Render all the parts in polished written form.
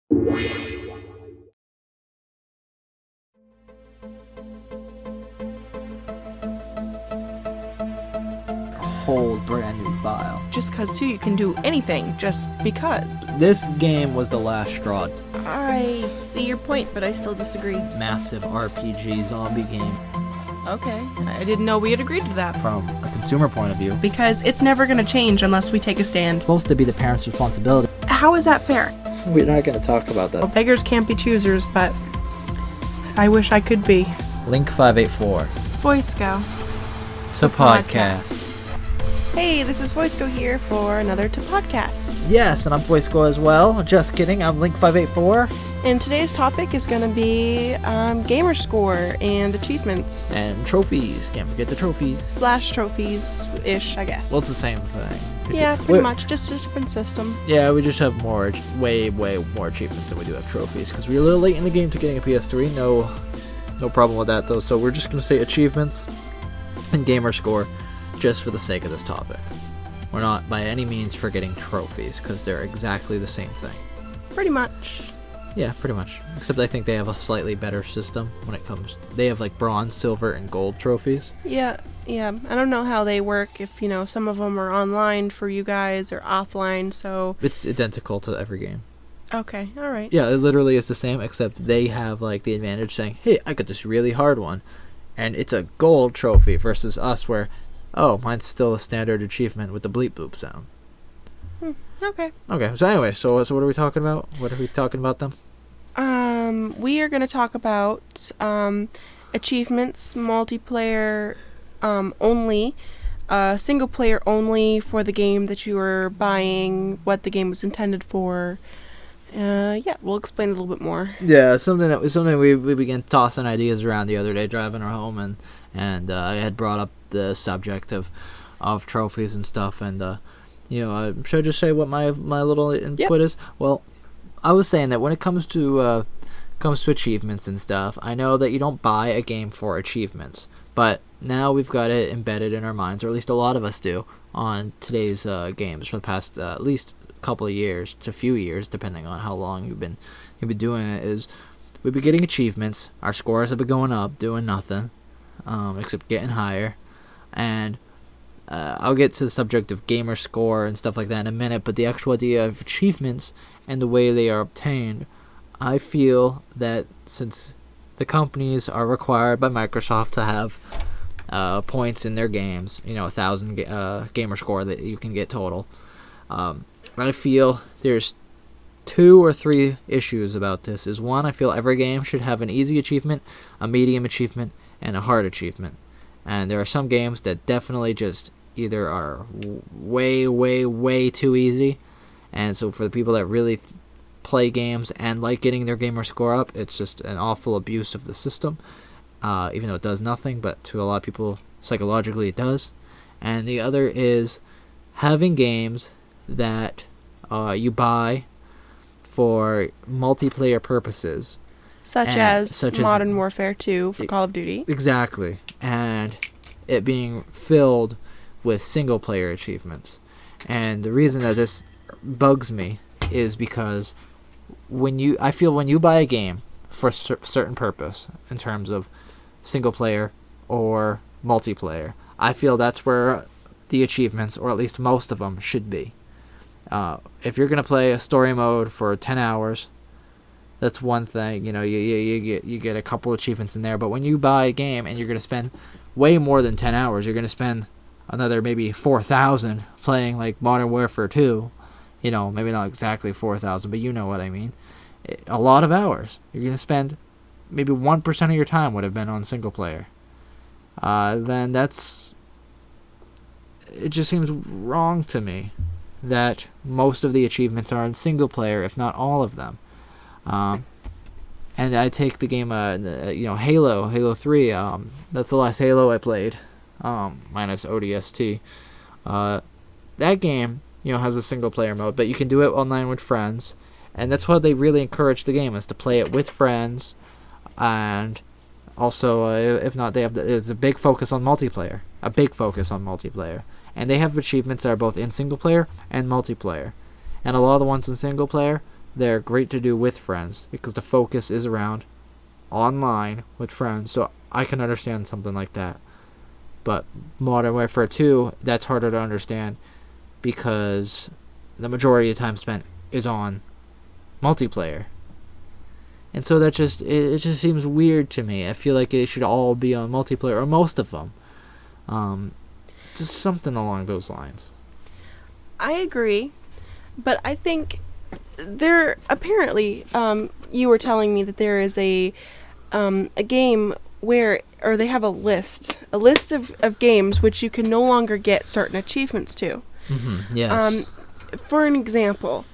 Whole brand new file. Just cause too, you can do anything just because. This game was the last straw. I see your point, but I still disagree. Massive RPG zombie game. Okay, I didn't know we had agreed to that. From a consumer point of view, Because it's never gonna change unless we take a stand. supposed to be the parents' responsibility. How is that fair? We're not going to talk about Well, that. beggars can't be choosers, but I wish I could be. Link 584. Voiceco. It's a podcast. Hey, this is Voiceco here for another to podcast. Yes, and I'm VoiceGo as well. Just kidding, I'm Link 584. And today's topic is going to be gamer score and achievements. And trophies. Can't forget the trophies. Slash trophies-ish, I guess. Well, it's the same thing. Yeah, pretty much. Just a different system. Yeah, we just have way more achievements than we do have trophies. Because we're a little late in the game to getting a PS3. No problem with that, though. So we're just going to say achievements and gamer score just for the sake of this topic. We're not by any means forgetting trophies, because they're exactly the same thing. Pretty much. Yeah, pretty much. Except I think they have a slightly better system when it comes... They have like bronze, silver, and gold trophies. Yeah. I don't know how they work, if, some of them are online for you guys or offline, so... It's identical to every game. Okay, alright. Yeah, it literally is the same, except they have like the advantage saying, hey, I got this really hard one, and it's a gold trophy, versus us where, oh, mine's still a standard achievement with the bleep boop sound. Okay. Okay, so anyway, so what are we talking about? What are we talking about then? We are going to talk about achievements, multiplayer only, single player only for the game that you are buying, what the game was intended for. We'll explain a little bit more. Yeah, something we began tossing ideas around the other day driving her home, and I had brought up the subject of trophies and stuff, and should I just say what my little input is? Well, I was saying that when it comes to achievements and stuff, I know that you don't buy a game for achievements, but now we've got it embedded in our minds, or at least a lot of us do, on today's games for the past at least couple of years to few years, depending on how long you've been doing it, is we've been getting achievements. Our scores have been going up, doing nothing, except getting higher. And I'll get to the subject of gamer score and stuff like that in a minute, but the actual idea of achievements and the way they are obtained, I feel that since the companies are required by Microsoft to have points in their games, 1,000 gamer score that you can get total, I feel there's 2 or 3 issues about this. Is one, I feel every game should have an easy achievement, a medium achievement, and a hard achievement. And there are some games that definitely just either are way too easy, and so for the people that really play games and like getting their gamer score up, it's just an awful abuse of the system, even though it does nothing, but to a lot of people, psychologically, it does. And the other is having games that you buy for multiplayer purposes. Such as Modern Warfare 2 for Call of Duty. Exactly. And it being filled with single-player achievements. And the reason that this bugs me is because I feel when you buy a game for a certain purpose, in terms of single-player or multiplayer, I feel that's where the achievements, or at least most of them, should be. If you're gonna play a story mode for 10 hours, that's one thing. You get a couple achievements in there. But when you buy a game and you're gonna spend way more than 10 hours, you're gonna spend another maybe 4,000 playing like Modern Warfare 2. Maybe not exactly 4,000, but you know what I mean. A lot of hours. You're gonna spend maybe 1% of your time would have been on single player. Then it just seems wrong to me that most of the achievements are in single player, if not all of them. And I take the game, Halo 3. That's the last Halo I played, minus ODST. That game, has a single player mode, but you can do it online with friends, and that's why they really encourage the game, is to play it with friends, and also, if not, there's a big focus on multiplayer. And they have achievements that are both in single player and multiplayer. And a lot of the ones in single player, they're great to do with friends because the focus is around online with friends. So I can understand something like that. But Modern Warfare 2, that's harder to understand because the majority of time spent is on multiplayer. And so that just it just seems weird to me. I feel like it should all be on multiplayer, or most of them. Just something along those lines. I agree, but I think there apparently you were telling me that there is a game where, or they have a list of games which you can no longer get certain achievements to. Yes. For an example,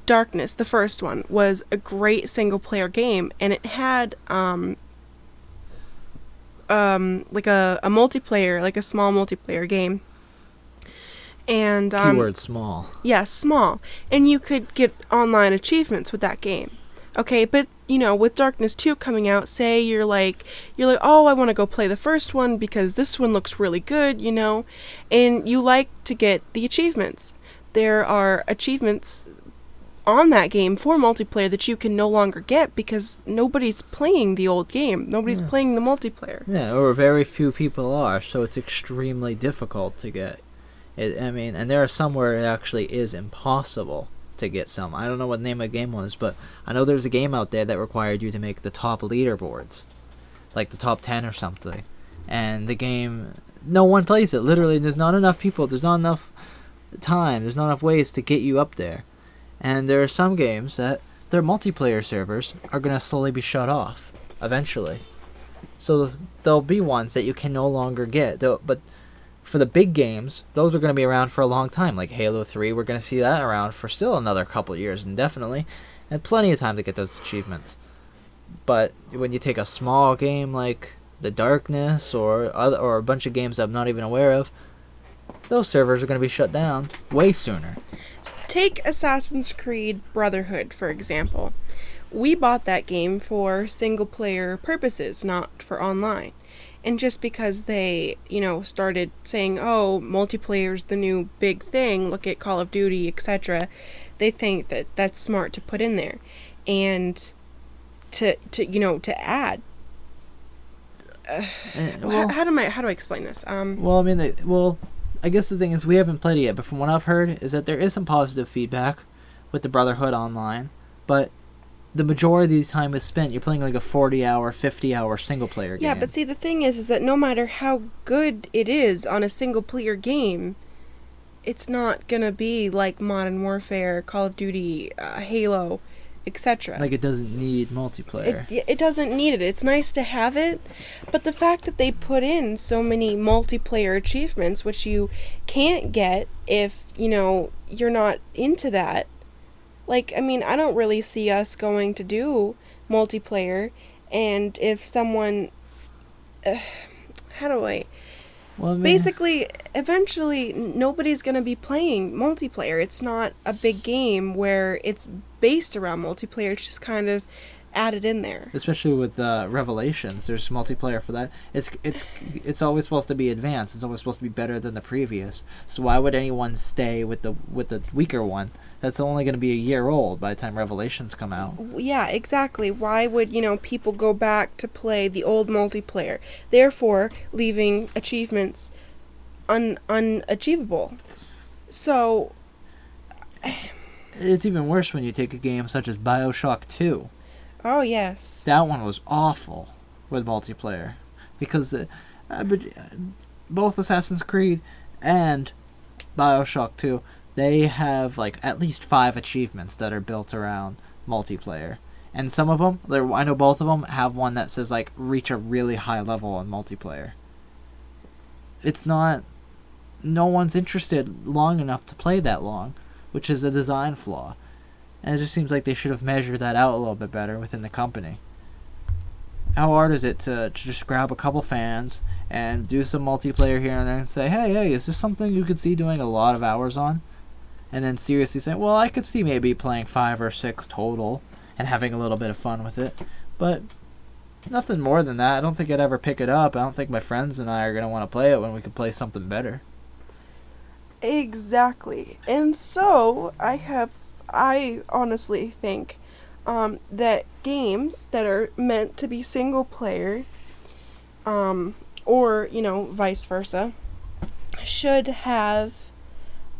Darkness, the first one, was a great single player game, and it had like a multiplayer, like a small multiplayer game. And Keyword small. yeah, small. And you could get online achievements with that game. Okay, but with Darkness 2 coming out, say you're like, oh, I want to go play the first one because this one looks really good, and you like to get the achievements. There are achievements on that game for multiplayer that you can no longer get because nobody's playing the old game. Nobody's playing the multiplayer. Yeah, or very few people are, so it's extremely difficult to get. And there are some where it actually is impossible to get some. I don't know what the name of the game was, but I know there's a game out there that required you to make the top leaderboards, like the top 10 or something. And the game, no one plays it. Literally, there's not enough people. There's not enough time. There's not enough ways to get you up there. And there are some games that their multiplayer servers are going to slowly be shut off eventually. So there'll be ones that you can no longer get. But for the big games, those are going to be around for a long time. Like Halo 3, we're going to see that around for still another couple years, indefinitely. And plenty of time to get those achievements. But when you take a small game like The Darkness or a bunch of games that I'm not even aware of, those servers are going to be shut down way sooner. Take Assassin's Creed Brotherhood, for example. We bought that game for single-player purposes, not for online. And just because they, started saying, oh, multiplayer's the new big thing, look at Call of Duty, etc., they think that that's smart to put in there. And to add. How do I explain this? I guess the thing is we haven't played it yet, but from what I've heard is that there is some positive feedback with the Brotherhood online, but the majority of the time is spent, you're playing like a 40-hour, 50-hour single-player game. Yeah, but see, the thing is that no matter how good it is on a single-player game, it's not gonna be like Modern Warfare, Call of Duty, Halo, etc. Like, it doesn't need multiplayer. It doesn't need it. It's nice to have it, but the fact that they put in so many multiplayer achievements, which you can't get if, you're not into that. Like, I don't really see us going to do multiplayer, and if someone... Basically, eventually, nobody's going to be playing multiplayer. It's not a big game where it's based around multiplayer. It's just kind of added in there. Especially with Revelations, there's multiplayer for that. It's always supposed to be advanced. It's always supposed to be better than the previous. So why would anyone stay with the weaker one? That's only going to be a year old by the time Revelations come out. Yeah, exactly. Why would, people go back to play the old multiplayer? Therefore, leaving achievements unachievable. So... It's even worse when you take a game such as BioShock 2. Oh, yes. That one was awful with multiplayer. Because both Assassin's Creed and BioShock 2... they have like at least 5 achievements that are built around multiplayer. And some of them, I know both of them have one that says like reach a really high level on multiplayer. It's not, no one's interested long enough to play that long, which is a design flaw. And it just seems like they should have measured that out a little bit better within the company. How hard is it to just grab a couple fans and do some multiplayer here and there and say, hey, is this something you could see doing a lot of hours on? And then seriously saying, well, I could see maybe playing 5 or 6 total and having a little bit of fun with it. But nothing more than that. I don't think I'd ever pick it up. I don't think my friends and I are going to want to play it when we could play something better. Exactly. And so, I have I honestly think that games that are meant to be single player, or vice versa, should have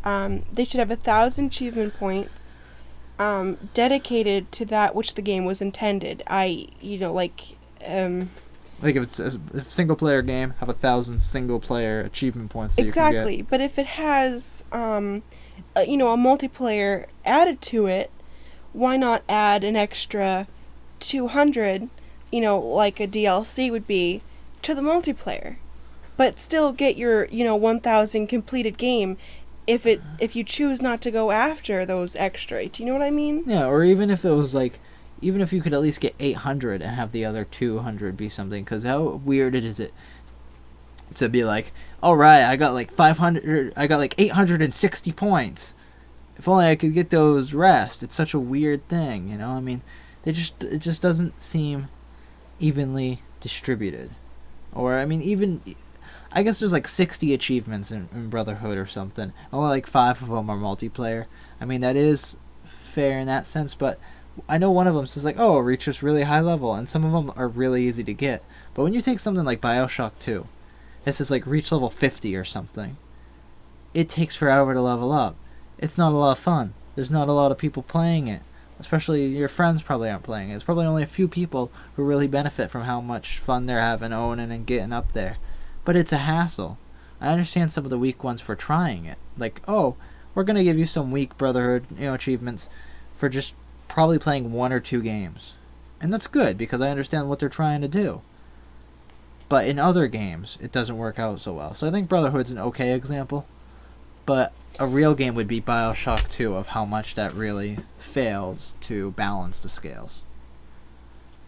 they should have 1,000 achievement points dedicated to that which the game was intended. Like if it's a single player game, have 1,000 single player achievement points that Exactly, you can get. but if it has a multiplayer added to it, why not add an extra 200, like a DLC would be, to the multiplayer, but still get your 1,000 completed game if you choose not to go after those extra. Do you know what I mean? Yeah, or even if it was like, even if you could at least get 800 and have the other 200 be something, because how weird is it to be like, all right, I got like 500, I got like 860 points. If only I could get those rest. It's such a weird thing, I mean, it just doesn't seem evenly distributed. Or I mean, even I guess there's like 60 achievements in Brotherhood or something. Only like 5 of them are multiplayer. I mean, that is fair in that sense, but I know one of them says like, oh, reach this really high level, and some of them are really easy to get. But when you take something like BioShock 2, it says like reach level 50 or something. It takes forever to level up. It's not a lot of fun. There's not a lot of people playing it. Especially your friends probably aren't playing it. It's probably only a few people who really benefit from how much fun they're having owning and getting up there. But it's a hassle. I understand some of the weak ones for trying it. Like, oh, we're going to give you some weak Brotherhood achievements for just probably playing 1 or 2 games. And that's good, because I understand what they're trying to do. But in other games, it doesn't work out so well. So I think Brotherhood's an okay example. But a real game would be BioShock 2 of how much that really fails to balance the scales.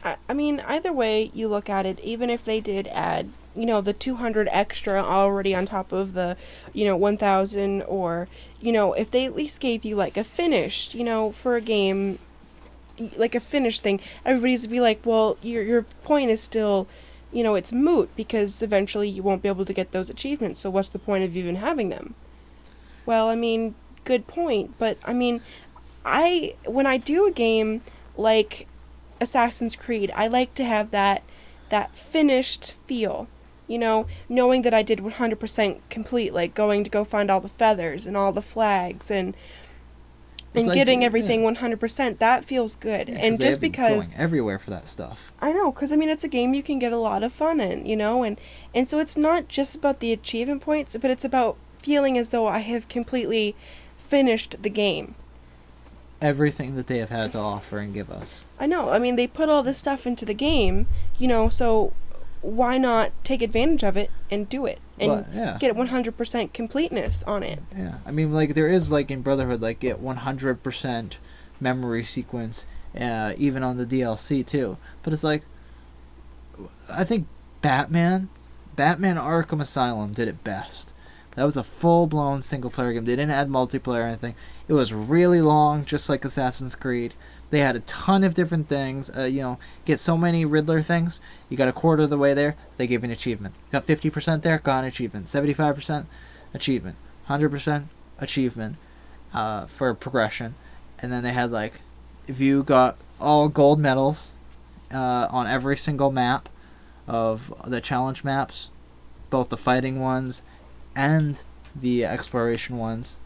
I mean, either way you look at it, even if they did add, the 200 extra already on top of the, 1,000, or, if they at least gave you, like, a finished, for a game, like a finished thing, everybody's be like, well, your point is still, it's moot, because eventually you won't be able to get those achievements, so what's the point of even having them? Well, I mean, good point, but, I mean, when I do a game like Assassin's Creed, I like to have that finished feel, knowing that I did 100% complete, like going to go find all the feathers and all the flags and like, getting everything 100%. That feels good. Yeah, and just because going everywhere for that stuff. I know, because I mean, it's a game you can get a lot of fun in, and so it's not just about the achievement points, but it's about feeling as though I have completely finished the game. Everything that they have had to offer and give us. I know. I mean, they put all this stuff into the game, so why not take advantage of it and do it and get 100% completeness on it? Yeah. I mean, like, there is, like, in Brotherhood, like, get 100% memory sequence, even on the DLC, too. But it's like, I think Batman Arkham Asylum did it best. That was a full-blown single-player game. They didn't add multiplayer or anything. It was really long, just like Assassin's Creed. They had a ton of different things. Get so many Riddler things. You got a quarter of the way there, they gave you an achievement. Got 50% there, got an achievement. 75% achievement. 100% achievement for progression. And then they had, like, if you got all gold medals on every single map of the challenge maps, both the fighting ones and the exploration ones,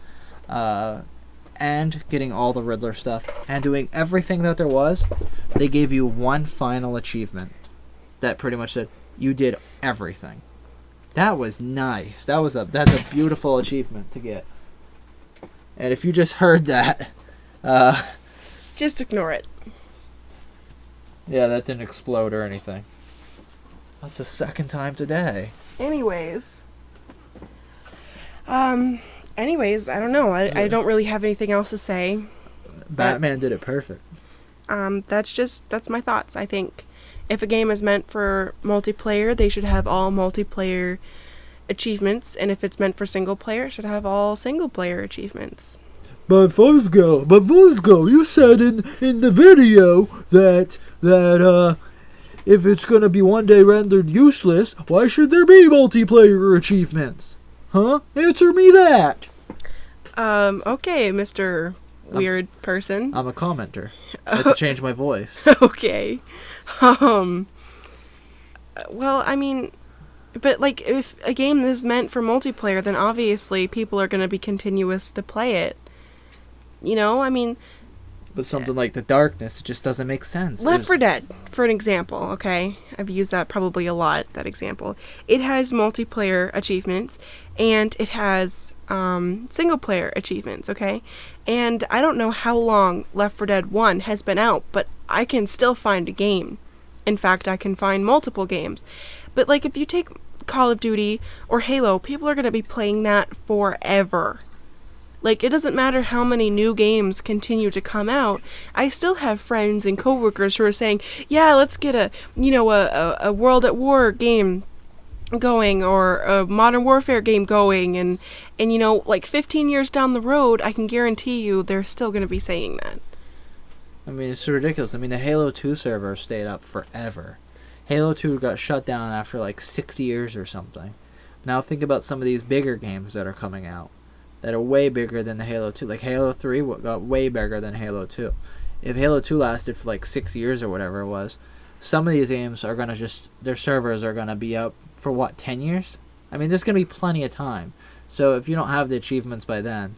and getting all the Riddler stuff, and doing everything that there was, they gave you one final achievement that pretty much said, you did everything. That was nice. That's a beautiful achievement to get. And if you just heard that, just ignore it. Yeah, that didn't explode or anything. That's the second time today. Anyways, I don't know. I don't really have anything else to say. Batman did it perfect. That's my thoughts. I think if a game is meant for multiplayer, they should have all multiplayer achievements, and if it's meant for single player, it should have all single player achievements. But Fosgo, you said in the video that if it's gonna be one day rendered useless, why should there be multiplayer achievements? Huh? Answer me that. Okay, Mr. weird person. I'm a commenter. I have to change my voice. Okay. Um. Well, I mean, but like, if a game is meant for multiplayer, then obviously people are going to be continuous to play it. You know, I mean, But something like The Darkness, it just doesn't make sense. Left 4 Dead, for an example, okay? I've used that probably a lot, that example. It has multiplayer achievements, and it has single-player achievements, okay? And I don't know how long Left 4 Dead 1 has been out, but I can still find a game. In fact, I can find multiple games. But, like, if you take Call of Duty or Halo, people are going to be playing that forever. Like, it doesn't matter how many new games continue to come out. I still have friends and coworkers who are saying, yeah, let's get a World at War game going, or a Modern Warfare game going, and like 15 years down the road, I can guarantee you they're still going to be saying that. I mean, it's ridiculous. I mean, the Halo 2 server stayed up forever. Halo 2 got shut down after like 6 years or something. Now think about some of these bigger games that are coming out that are way bigger than the Halo 2. Like Halo 3 got way bigger than Halo 2. If Halo 2 lasted for like 6 years or whatever it was, some of these games are going to their servers are going to be up for what, 10 years? I mean, there's going to be plenty of time. So if you don't have the achievements by then...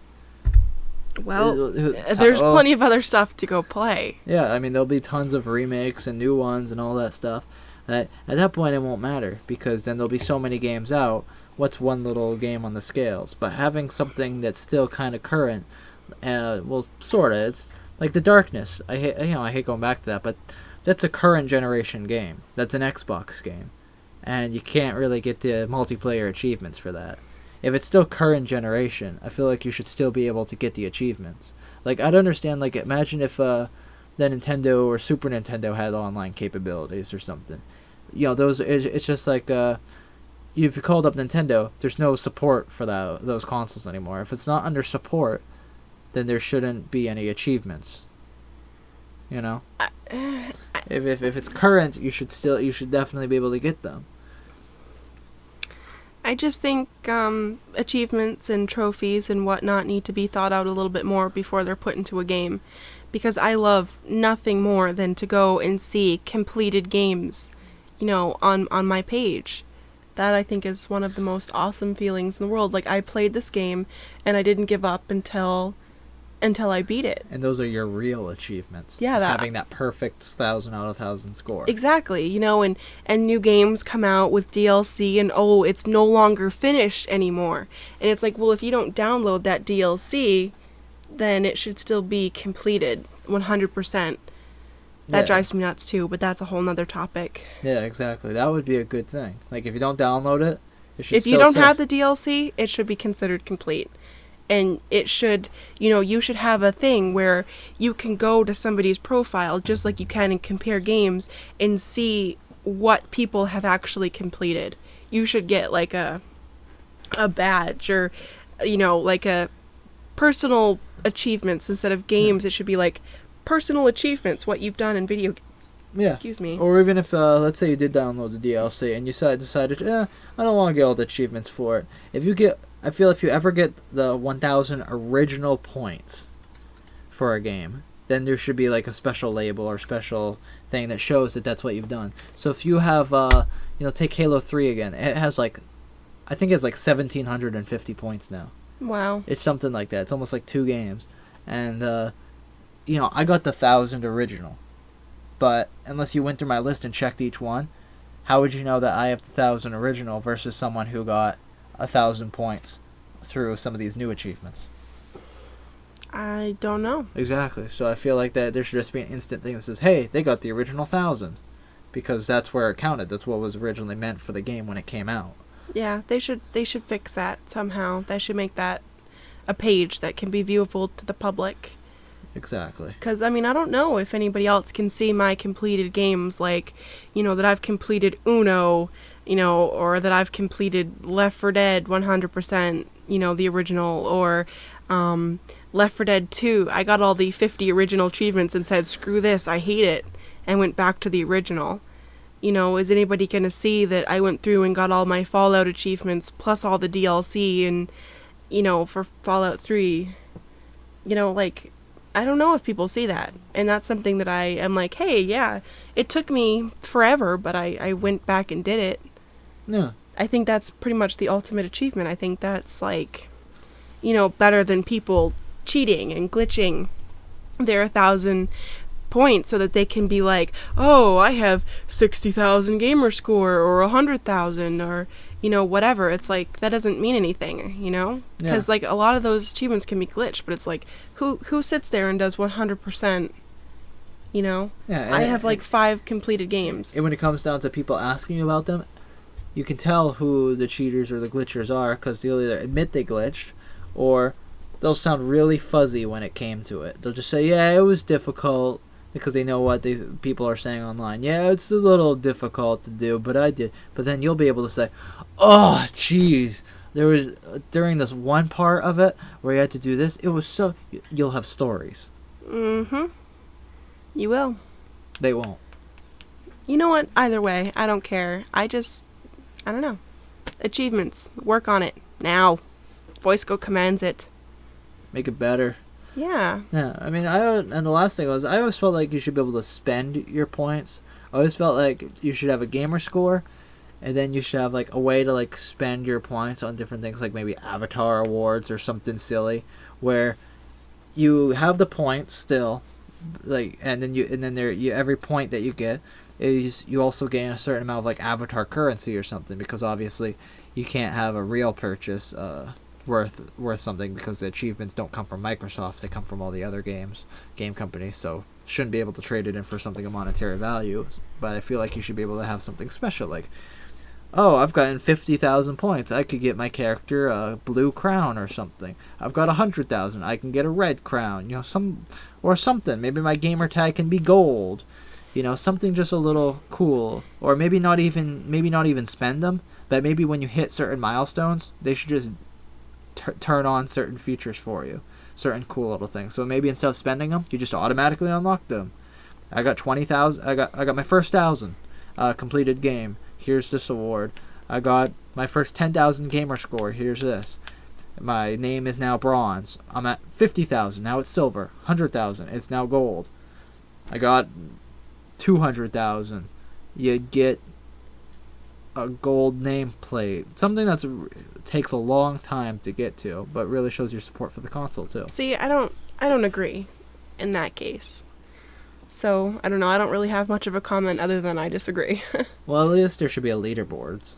Well, there's plenty of other stuff to go play. Yeah, I mean, there'll be tons of remakes and new ones and all that stuff. At that point, it won't matter, because then there'll be so many games out. What's one little game on the scales? But having something that's still kind of current, well, sort of. It's like The Darkness. I hate going back to that, but that's a current generation game. That's an Xbox game, and you can't really get the multiplayer achievements for that. If it's still current generation, I feel like you should still be able to get the achievements. Like, I'd understand, like, imagine if the Nintendo or Super Nintendo had online capabilities or something. You know, it's just like, if you called up Nintendo, there's no support for those consoles anymore. If it's not under support, then there shouldn't be any achievements. You know? If it's current, you should definitely be able to get them. I just think achievements and trophies and whatnot need to be thought out a little bit more before they're put into a game. Because I love nothing more than to go and see completed games, on my page. That, I think, is one of the most awesome feelings in the world. Like, I played this game, and I didn't give up until I beat it. And those are your real achievements. Yeah, having that perfect 1,000 out of 1,000 score. Exactly, and new games come out with DLC, and it's no longer finished anymore. And it's like, well, if you don't download that DLC, then it should still be completed 100%. That drives me nuts too, but that's a whole nother topipic. Yeah, exactly. That would be a good thing. Like, if you don't download it, if you don't have the DLC, it should be considered complete. And it should, you should have a thing where you can go to somebody's profile, just like you can and compare games, and see what people have actually completed. You should get, like, a badge, or, like a personal achievements instead of games. It should be, like, personal achievements, what you've done in video games. Yeah. Excuse me. Or even if, let's say you did download the DLC, and you decided, I don't want to get all the achievements for it. I feel if you ever get the 1,000 original points for a game, then there should be like a special label or special thing that shows that that's what you've done. So if you have, take Halo 3 again, it has I think it's like 1,750 points now. Wow. It's something like that. It's almost like 2 games. And, I got the 1,000 original. But unless you went through my list and checked each one, how would you know that I have the 1,000 original versus someone who got 1,000 points through some of these new achievements? I don't know. Exactly. So I feel like that there should just be an instant thing that says, hey, they got the original 1,000. Because that's where it counted. That's what was originally meant for the game when it came out. Yeah, they should fix that somehow. They should make that a page that can be viewable to the public. Exactly. Because, I don't know if anybody else can see my completed games, like, that I've completed Uno, or that I've completed Left 4 Dead 100%, the original, or Left 4 Dead 2. I got all the 50 original achievements and said, screw this, I hate it, and went back to the original. Is anybody going to see that I went through and got all my Fallout achievements, plus all the DLC, and, for Fallout 3, I don't know if people see that. And that's something that I am like, hey, yeah, it took me forever, but I went back and did it. Yeah. I think that's pretty much the ultimate achievement. I think that's like, better than people cheating and glitching their 1,000 points so that they can be like, oh, I have 60,000 gamer score or 100,000 or, whatever. It's like, that doesn't mean anything, Because like a lot of those achievements can be glitched, but it's like, who sits there and does 100%, Yeah. I have like 5 completed games. And when it comes down to people asking you about them, you can tell who the cheaters or the glitchers are because they'll either admit they glitched or they'll sound really fuzzy when it came to it. They'll just say, yeah, it was difficult because they know what these people are saying online. Yeah, it's a little difficult to do, but I did. But then you'll be able to say, oh, jeez, there was, during this one part of it where you had to do this, it was so, you'll have stories. Mm-hmm. You will. They won't. You know what? Either way, I don't care. I don't know. Achievements. Work on it. Now. VoiceGo commands it. Make it better. Yeah. Yeah, I mean, and the last thing was, I always felt like you should be able to spend your points. I always felt like you should have a gamer score, and then you should have, like, a way to, like, spend your points on different things, like maybe avatar awards or something silly, where you have the points still, like, and then every point that you get is you also gain a certain amount of, like, avatar currency or something, because obviously you can't have a real purchase, worth something because the achievements don't come from Microsoft, they come from all the other game companies, so shouldn't be able to trade it in for something of monetary value. But I feel like you should be able to have something special, like, oh, I've gotten 50,000 points, I could get my character a blue crown or something. I've got 100,000, I can get a red crown, something. Maybe my gamer tag can be gold, something just a little cool. Or maybe not even spend them, but maybe when you hit certain milestones, they should just turn on certain features for you, certain cool little things. So maybe instead of spending them, you just automatically unlock them. I got 20,000. I got my first 1,000 completed game. Here's this award. I got my first 10,000 gamer score. Here's this. My name is now bronze. I'm at 50,000. Now it's silver. 100,000. It's now gold. I got 200,000. You get a gold nameplate, something that's takes a long time to get to, but really shows your support for the console too. See, I don't agree in that case. So I don't know. I don't really have much of a comment other than I disagree. Well, at least there should be a leaderboards.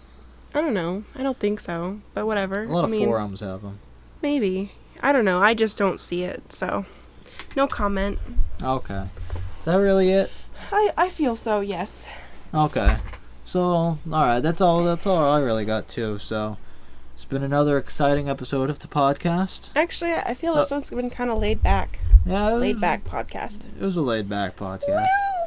I don't know. I don't think so, but whatever. A lot of forums have them. Maybe. I don't know. I just don't see it. So, no comment. Okay. Is that really it? I feel so. Yes. Okay. So, alright, that's all I really got too, so it's been another exciting episode of the podcast. Actually, I feel this one's been kind of laid back. Yeah, Laid back podcast. It was a laid back podcast. Woo!